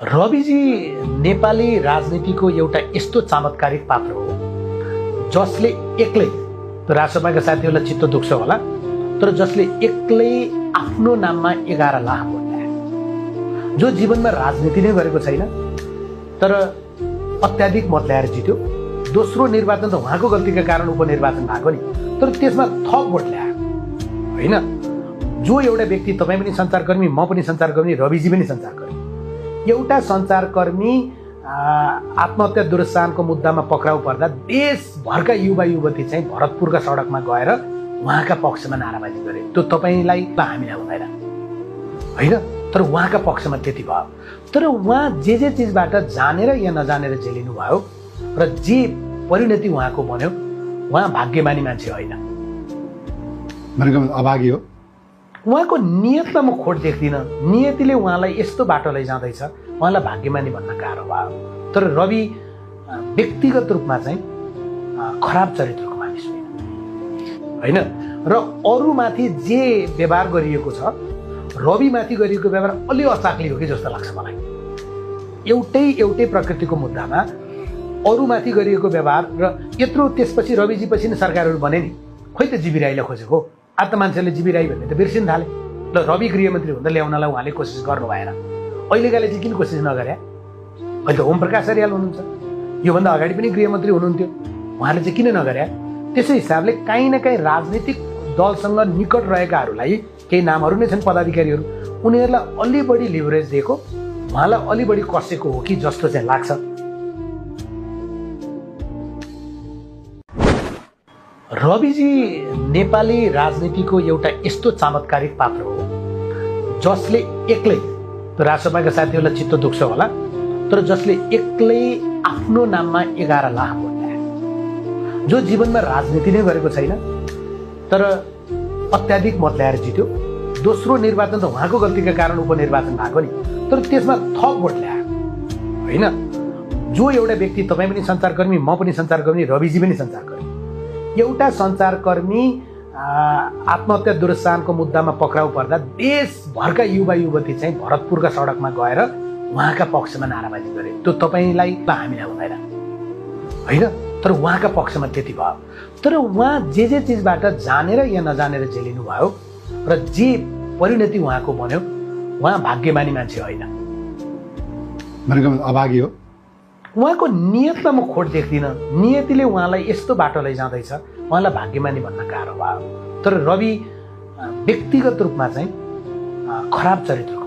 रविजी नेपाली राजनीतिको एउटा यस्तो चमत्कारिक पात्र हो जसले एक्लै, त्यो राजसभाका साथीहरूलाई चित्त दुख्छ होला, तर जसले एक्लै आफ्नो नाममा 11 लाख भोट ल्यायो, जो जीवनमा राजनीति नै गरेको छैन तर अत्याधिक मत ल्याएर जित्यो। दोस्रो निर्वाचन त उहाँको गल्तीका कारण उपनिर्वाचन भएको नि, तर त्यसमा थप भोट ल्यायो होइन। जो एउटा व्यक्ति, तपाईँ पनि सञ्चारकर्मी, म पनि सञ्चारकर्मी, रविजी पनि सञ्चारकर्मी, एउटा सञ्चारकर्मी आत्महत्या दुरुत्साहनको मुद्दामा पक्राउ पर्दा देशभरका युवा युवती चाहिँ भरतपुरका सडकमा गएर उहाँका पक्षमा नाराबाजी गरे। त्यो तपाईँलाई हामीलाई हुँदैन होइन, तर उहाँका पक्षमा त्यति भयो। तर उहाँ जे चिजबाट जानेर या नजानेर झेलिनु भयो र जे परिणति उहाँको बन्यो, उहाँ भाग्यमानी मान्छे होइन, अभागी हो। उहाँको नियतमा म खोट देख्दिनँ। नियतिले उहाँलाई यस्तो बाटो लैजाँदैछ, उहाँलाई भाग्यमानी भन्न गाह्रो भयो। तर रवि व्यक्तिगत रूपमा चाहिँ खराब चरित्रको मानिस होइन र अरूमाथि जे व्यवहार गरिएको छ, रविमाथि गरिएको व्यवहार अलि अचाक्ली हो कि जस्तो लाग्छ मलाई। एउटै प्रकृतिको मुद्दामा अरूमाथि गरिएको व्यवहार र यत्रो, त्यसपछि रविजीपछि नै सरकारहरू बने नि, खोइ त जीवी राईलाई खोजेको, आज त मान्छेले जीवी राई भन्ने त बिर्सिन थाले। ल, रवि गृहमन्त्री हुँदा ल्याउनलाई उहाँले कोसिस गर्नु भएन, अहिलेकाले चाहिँ किन कोसिस नगरे? अहिले त ओम प्रकाश अर्याल हुनुहुन्छ, योभन्दा अगाडि पनि गृहमन्त्री हुनुहुन्थ्यो, उहाँले चाहिँ किन नगरे? त्यसै हिसाबले काहीँ न काहीँ राजनीतिक दलसँग निकट रहेकाहरूलाई, केही नामहरू नै छन् पदाधिकारीहरू, उनीहरूलाई अलि बढी लिभरेज दिएको, उहाँलाई अलि बढी कसेको हो कि जस्तो चाहिँ लाग्छ। रविजी नेपाली राजनीतिको एउटा यस्तो चमत्कारिक पात्र हो जसले एक्लै, त्यो राजसभाका साथीहरूलाई चित्त दुख्छ होला, तर जसले एक्लै आफ्नो नाममा 11 लाख भोट ल्यायो, जो जीवनमा राजनीति नै गरेको छैन तर अत्याधिक मत ल्याएर जित्यो। दोस्रो निर्वाचन त उहाँको गल्तीका कारण उपनिर्वाचन भएको नि, तर त्यसमा थप भोट ल्यायो होइन। जो एउटा व्यक्ति, तपाईँ पनि सञ्चारकर्मी, म पनि सञ्चारकर्मी, रविजी पनि सञ्चारकर्मी, एउटा सञ्चारकर्मी आत्महत्या दुरुत्साहनको मुद्दामा पक्राउ पर्दा देशभरका युवा युवती चाहिँ भरतपुरका सडकमा गएर उहाँका पक्षमा नाराबाजी गरे। त्यो तपाईँलाई हामीलाई हुँदैन होइन, तर उहाँका पक्षमा त्यति भयो। तर उहाँ जे चिजबाट जानेर या नजानेर झेलिनु भयो र जे परिणति उहाँको बन्यो, उहाँ भाग्यमानी मान्छे होइन, अभागी हो। उहाँको नियतमा म खोट देख्दिनँ। नियतिले उहाँलाई यस्तो बाटो लैजाँदैछ, उहाँलाई भाग्यमानी भन्न गाह्रो भयो। तर रवि व्यक्तिगत रूपमा चाहिँ खराब चरित्रको